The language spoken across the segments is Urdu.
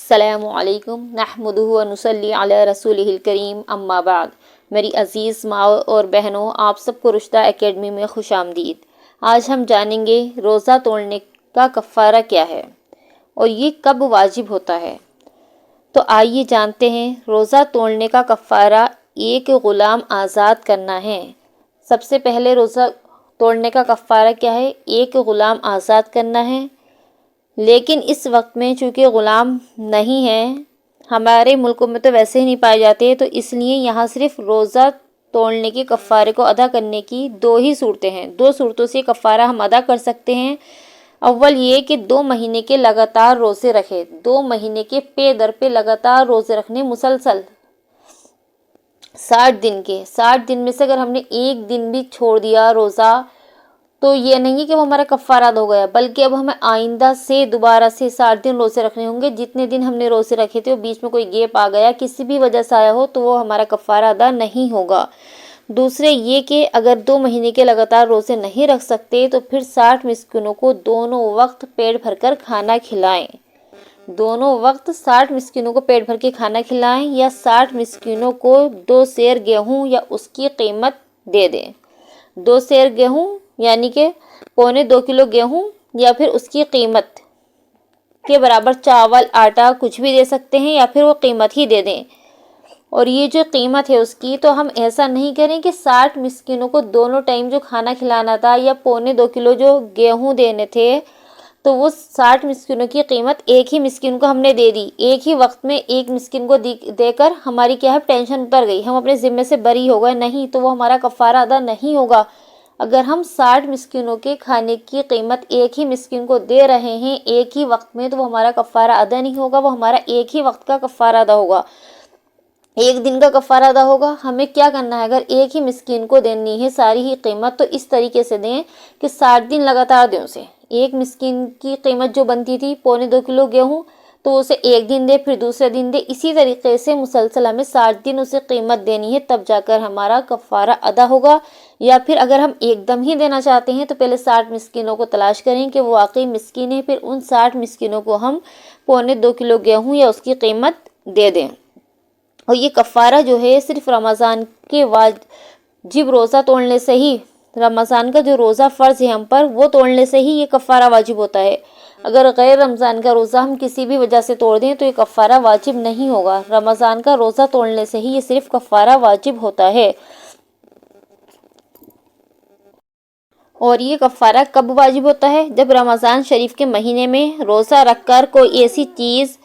السلام علیکم نحمدہ و نصلی علی رسولہ الکریم اما بعد۔ میری عزیز ماں اور بہنوں، آپ سب کو رشدہ اکیڈمی میں خوش آمدید۔ آج ہم جانیں گے روزہ توڑنے کا کفارہ کیا ہے اور یہ کب واجب ہوتا ہے۔ تو آئیے جانتے ہیں۔ روزہ توڑنے کا کفارہ ایک غلام آزاد کرنا ہے۔ سب سے پہلے روزہ توڑنے کا کفارہ کیا ہے؟ ایک غلام آزاد کرنا ہے۔ لیکن اس وقت میں چونکہ غلام نہیں ہیں، ہمارے ملکوں میں تو ویسے ہی نہیں پائے جاتے، تو اس لیے یہاں صرف روزہ توڑنے کے کفارے کو ادا کرنے کی دو ہی صورتیں ہیں۔ دو صورتوں سے کفارہ ہم ادا کر سکتے ہیں۔ اول یہ کہ 2 مہینے کے لگاتار روزے رکھے، 2 مہینے کے پے در پہ لگاتار روزے رکھنے مسلسل 60 دن کے۔ 60 دن میں سے اگر ہم نے ایک دن بھی چھوڑ دیا روزہ، تو یہ نہیں کہ وہ ہمارا کفارہ ادا ہو گیا، بلکہ اب ہمیں آئندہ سے دوبارہ سے 60 دن روزے رکھنے ہوں گے۔ جتنے دن ہم نے روزے رکھے تھے وہ بیچ میں کوئی گیپ آ گیا، کسی بھی وجہ سے آیا ہو، تو وہ ہمارا کفارہ ادا نہیں ہوگا۔ دوسرے یہ کہ اگر 2 مہینے کے لگاتار روزے نہیں رکھ سکتے تو پھر 60 مسکینوں کو دونوں وقت پیٹ بھر کر کھانا کھلائیں۔ دونوں وقت 60 مسکینوں کو پیٹ بھر کے کھانا کھلائیں، یا 60 مسکینوں کو 2 سیر گیہوں یا اس کی قیمت دے دیں۔ 2 سیر گیہوں یعنی کہ 2.25 کلو گیہوں، یا پھر اس کی قیمت کے برابر چاول آٹا کچھ بھی دے سکتے ہیں، یا پھر وہ قیمت ہی دے دیں۔ اور یہ جو قیمت ہے اس کی، تو ہم ایسا نہیں کریں کہ 60 مسکینوں کو دونوں ٹائم جو کھانا کھلانا تھا، یا 2.25 کلو جو گیہوں دینے تھے، تو وہ 60 مسکینوں کی قیمت ایک ہی مسکین کو ہم نے دے دی۔ ایک ہی وقت میں ایک مسکین کو دے کر ہماری کیا ہے، ٹینشن اتر گئی، ہم اپنے ذمے سے بری ہو گئے، نہیں تو وہ ہمارا کفارہ ادا نہیں ہوگا۔ اگر ہم 60 مسکینوں کے کھانے کی قیمت ایک ہی مسکین کو دے رہے ہیں ایک ہی وقت میں، تو وہ ہمارا کفارہ ادا نہیں ہوگا، وہ ہمارا ایک ہی وقت کا کفارہ ادا ہوگا، ایک دن کا کفارہ ادا ہوگا۔ ہمیں کیا کرنا ہے، اگر ایک ہی مسکین کو دینی ہے ساری ہی قیمت، تو اس طریقے سے دیں کہ 60 دن لگاتار دیں اسے۔ ایک مسکین کی قیمت جو بنتی تھی 2.25 کلو گیہوں، تو اسے ایک دن دے، پھر دوسرے دن دے، اسی طریقے سے مسلسل ہمیں 60 دن اسے قیمت دینی ہے، تب جا کر ہمارا کفارہ ادا ہوگا۔ یا پھر اگر ہم ایک دم ہی دینا چاہتے ہیں تو پہلے 60 مسکینوں کو تلاش کریں کہ وہ واقعی مسکین ہیں، پھر ان 60 مسکینوں کو ہم 2.25 کلو گیہوں یا اس کی قیمت دے دیں۔ اور یہ کفارہ جو ہے صرف رمضان کے واجب روزہ توڑنے سے ہی، رمضان کا جو روزہ فرض ہے ہم پر، وہ توڑنے سے ہی یہ کفارہ واجب ہوتا ہے۔ اگر غیر رمضان کا روزہ ہم کسی بھی وجہ سے توڑ دیں تو یہ کفارہ واجب نہیں ہوگا۔ رمضان کا روزہ توڑنے سے ہی یہ صرف کفارہ واجب ہوتا ہے۔ اور یہ کفارہ کب واجب ہوتا ہے؟ جب رمضان شریف کے مہینے میں روزہ رکھ کر کوئی ایسی چیز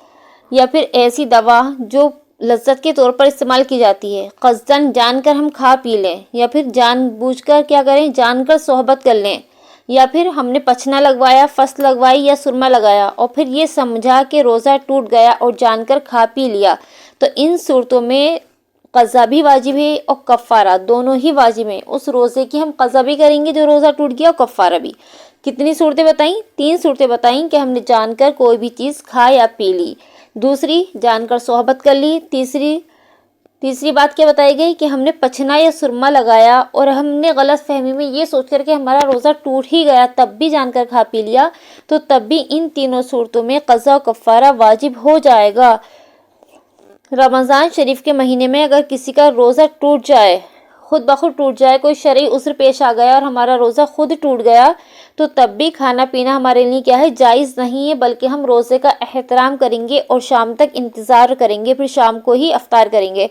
یا پھر ایسی دوا جو لذت کے طور پر استعمال کی جاتی ہے، قصداً جان کر ہم کھا پی لیں، یا پھر جان بوجھ کر کیا کریں، جان کر صحبت کر لیں، یا پھر ہم نے پچنا لگوایا، فص لگوائی یا سرما لگایا، اور پھر یہ سمجھا کہ روزہ ٹوٹ گیا اور جان کر کھا پی لیا، تو ان صورتوں میں قضا بھی واجب ہے اور کفارہ دونوں ہی واجب ہیں۔ اس روزے کی ہم قضا بھی کریں گے جو روزہ ٹوٹ گیا، اور کفارہ بھی۔ کتنی صورتیں بتائیں؟ 3 صورتیں بتائیں کہ ہم نے جان کر کوئی بھی چیز کھا یا پی لی، دوسری جان کر صحبت کر لی، تیسری بات کیا بتائی گئی کہ ہم نے پچنا یا سرما لگایا، اور ہم نے غلط فہمی میں یہ سوچ کر کہ ہمارا روزہ ٹوٹ ہی گیا تب بھی جان کر کھا پی لیا، تو تب بھی ان تینوں صورتوں میں قضا و کفارہ واجب ہو جائے گا۔ رمضان شریف کے مہینے میں اگر کسی کا روزہ ٹوٹ جائے، خود بخود ٹوٹ جائے، کوئی شرعی عذر پیش آ گیا اور ہمارا روزہ خود ٹوٹ گیا، تو تب بھی کھانا پینا ہمارے لیے کیا ہے، جائز نہیں ہے، بلکہ ہم روزے کا احترام کریں گے اور شام تک انتظار کریں گے، پھر شام کو ہی افطار کریں گے۔